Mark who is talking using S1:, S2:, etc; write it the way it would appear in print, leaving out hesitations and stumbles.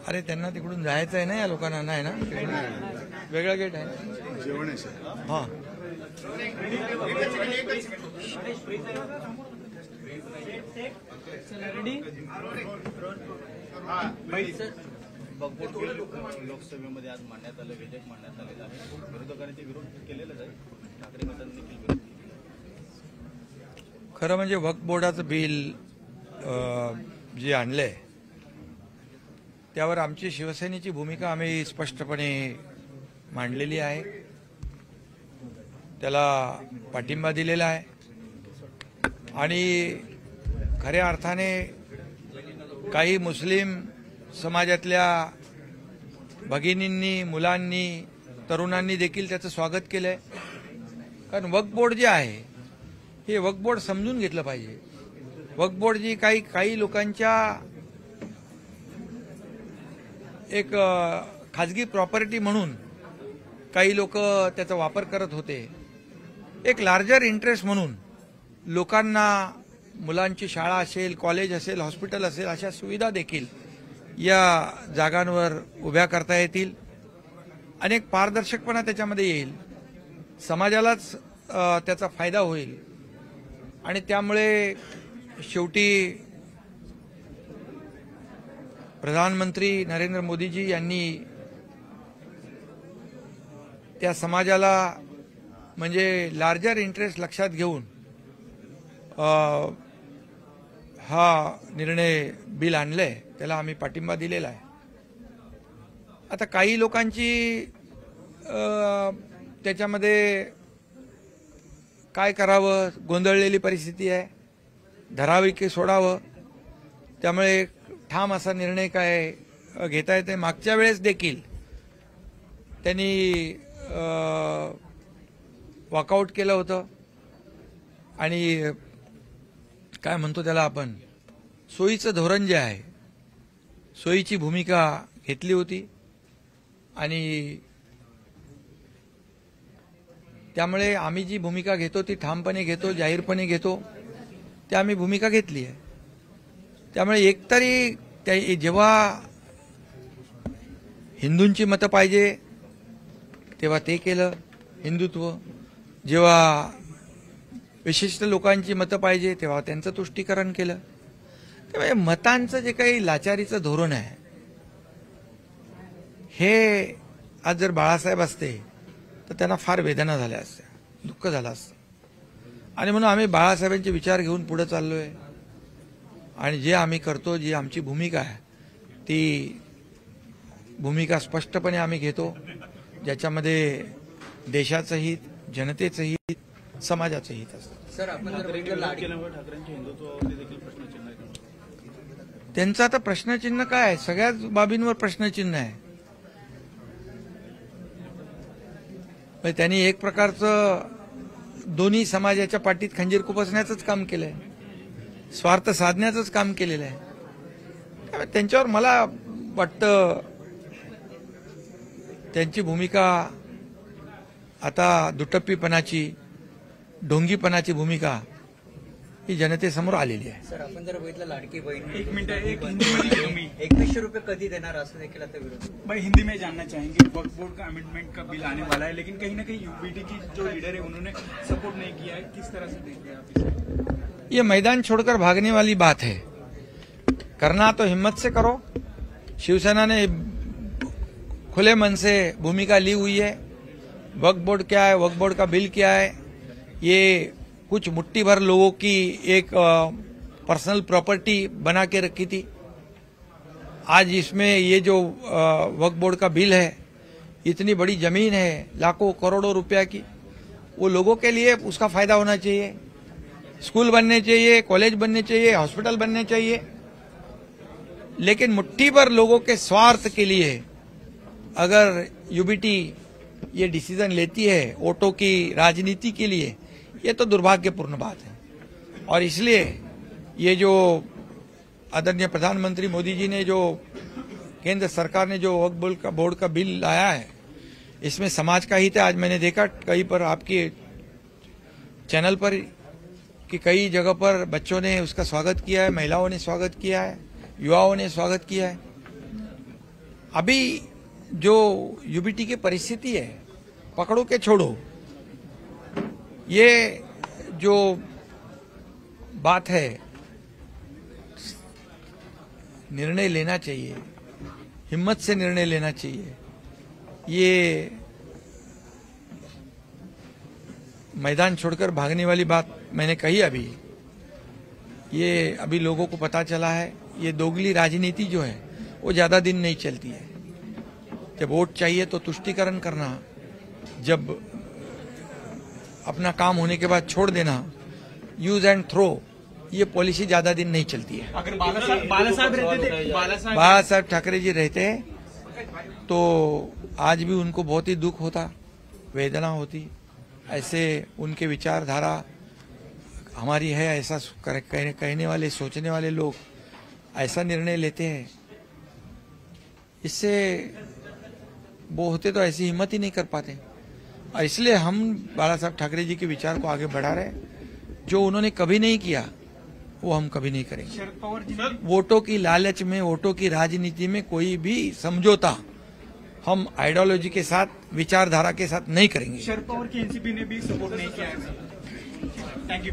S1: अरे त्यांना तिकडून जायचं आहे ना, या लोकांना नाही ना, वेगळा गेट आहे जेवण आहे सर. हां
S2: लोकसभेमध्ये आज मांडण्यात आलं, विधेयक मांडण्यात आलेलं आहे. विरोधकांनी ते विरोध केलेलाच आहे. ठाकरे गटांनी देखील विरोध केला.
S1: खरं म्हणजे वक्फ बोर्डाचं बिल जे आणलंय त्यावर आमची शिवसेनेची भूमिका आम्ही स्पष्टपणे मांडलेली आहे. त्याला पाठिंबा दिलेला आहे आणि खऱ्या अर्थाने काही मुस्लिम समाजातल्या भगिनींनी, मुलांनी, तरुणांनी देखील त्याचं स्वागत केलंय. कारण वक्फ बोर्ड जे आहे हे वक्फ बोर्ड समजून घेतलं पाहिजे. वक्फ बोर्ड जी काही लोकांच्या एक खाजगी प्रॉपर्टी म्हणून काही लोक त्याचा वापर करत होते, एक लार्जर इंटरेस्ट म्हणून लोकांना मुलांची शाळा असेल, कॉलेज असेल, हॉस्पिटल असेल अशा सुविधा देखील या जागांवर उभ्या करता येतील. अनेक पारदर्शकपणा त्याच्यामध्ये येईल, समाजालाच त्याचा फायदा होईल आणि त्यामुळे शेवटी प्रधानमंत्री नरेंद्र मोदीजी यांनी त्या समाजाला म्हणजे लार्जर इंटरेस्ट लक्षात घेऊन हा निर्णय बिल आणलंय, त्याला आम्ही पाठिंबा दिलेला आहे. आता काही लोकांची त्याच्यामध्ये काय करावं, गोंधळलेली परिस्थिती आहे, धरावी की सोडावं, त्यामुळे ठाम असा निर्णय काय घेता येते. मागच्या वेळेस देखील त्यांनी वॉकआउट केलं होतं आणि काय म्हणतो त्याला आपण, सोयीचं धोरण जे आहे, सोयीची भूमिका घेतली होती आणि त्यामुळे आम्ही जी भूमिका घेतो ती ठामपणे घेतो, जाहीरपणे घेतो, ती आम्ही भूमिका घेतली आहे. त्यामुळे एकतरी जेव्हा हिंदूंची मतं पाहिजे तेव्हा ते केलं हिंदुत्व, जेव्हा विशिष्ट लोकांची मतं पाहिजे तेव्हा त्यांचं तुष्टीकरण केलं. त्यामुळे मतांचं जे काही लाचारीचं धोरण आहे हे आज जर बाळासाहेब असते तर त्यांना फार वेदना झाल्या असत्या, दुःख झालं असतं. आणि म्हणून आम्ही बाळासाहेबांचे विचार घेऊन पुढे चाललोय आणि जे आम्ही करतो, जी आमची भूमिका आहे ती भूमिका स्पष्टपणे आम्ही घेतो, ज्याच्यामध्ये देशाचं हित, जनतेचं हित, समाजाचं हित असतं.
S2: सर, आपण ठाकरेंच्या हिंदुत्वावरती देखील प्रश्नचिन्ह आहे.
S1: त्यांचं आता प्रश्नचिन्ह काय आहे, सगळ्याच बाबींवर प्रश्नचिन्ह आहे. त्यांनी एक प्रकारचं दोन्ही समाजाच्या पाठीत खंजीर खुपसण्याचंच काम केलंय, स्वार्थ साधण्याचंच काम केलेलं आहे. त्यांच्यावर मला वाटतं त्यांची भूमिका आता दुटप्पीपणाची, ढोंगीपणाची भूमिका ही जनतेसमोर आलेली आहे.
S3: सर, आपण जर बघितलं लाडकी बहीण
S4: 2100
S3: रुपये कधी देणार असं देखील आता विरोध.
S4: भाई हिंदी में जानना चाहेंगे, वक्फ बोर्ड का अमेंडमेंट का बिल आने वाला है, लेकिन कहीं ना कहीं यूपीटी की जो लीडर है उन्होंने सपोर्ट नहीं किया है, किस तरह से देखते हैं आप इसे?
S1: ये मैदान छोड़कर भागने वाली बात है. करना तो हिम्मत से करो. शिवसेना ने खुले मन से भूमिका ली हुई है. वक्फ बोर्ड क्या है, वक्फ बोर्ड का बिल क्या है, ये कुछ मुट्ठी भर लोगों की एक पर्सनल प्रॉपर्टी बना के रखी थी. आज इसमें ये जो वक्फ बोर्ड का बिल है, इतनी बड़ी जमीन है, लाखों करोड़ों रुपया की, वो लोगों के लिए उसका फायदा होना चाहिए. स्कूल बनने चाहिए, कॉलेज बनने चाहिए, हॉस्पिटल बनने चाहिए, लेकिन मुट्ठी भर लोगों के स्वार्थ के लिए अगर यूबीटी ये डिसीजन लेती है वोटों की राजनीति के लिए, ये तो दुर्भाग्यपूर्ण बात है. और इसलिए ये जो आदरणीय प्रधानमंत्री मोदी जी ने जो केंद्र सरकार ने जो वक्फ बोर्ड का बिल लाया है, इसमें समाज का हित है. आज मैंने देखा कहीं पर आपके चैनल पर कि कई जगह पर बच्चों ने उसका स्वागत किया है, महिलाओं ने स्वागत किया है, युवाओं ने स्वागत किया है। अभी जो यूबीटी की परिस्थिति है, पकड़ो के छोड़ो, ये जो बात है, निर्णय लेना चाहिए, हिम्मत से निर्णय लेना चाहिए। ये मैदान छोड़कर भागने वाली बात मैंने कही अभी, ये अभी लोगों को पता चला है। ये दोगली राजनीति जो है वो ज्यादा दिन नहीं चलती है। जब वोट चाहिए तो तुष्टीकरण करना, जब अपना काम होने के बाद छोड़ देना, यूज एंड थ्रो, ये पॉलिसी ज्यादा दिन नहीं चलती है।
S4: अगर बाला
S1: साहब ठाकरे जी रहते तो आज भी उनको बहुत ही दुख होता, वेदना होती। ऐसे उनके विचारधारा हमारी है, ऐसा कहने वाले, सोचने वाले लोग ऐसा निर्णय लेते हैं, इससे वो होते तो ऐसी हिम्मत ही नहीं कर पाते। और इसलिए हम बाला साहब ठाकरे जी के विचार को आगे बढ़ा रहे हैं। जो उन्होंने कभी नहीं किया वो हम कभी नहीं करेंगे।
S4: शरद पवार जी
S1: वोटों की लालच में, वोटों की राजनीति में कोई भी समझौता हम आइडियोलॉजी के साथ, विचारधारा के साथ नहीं करेंगे।
S4: शरद पवार की एनसीपी ने भी सपोर्ट नहीं किया है। Thank you.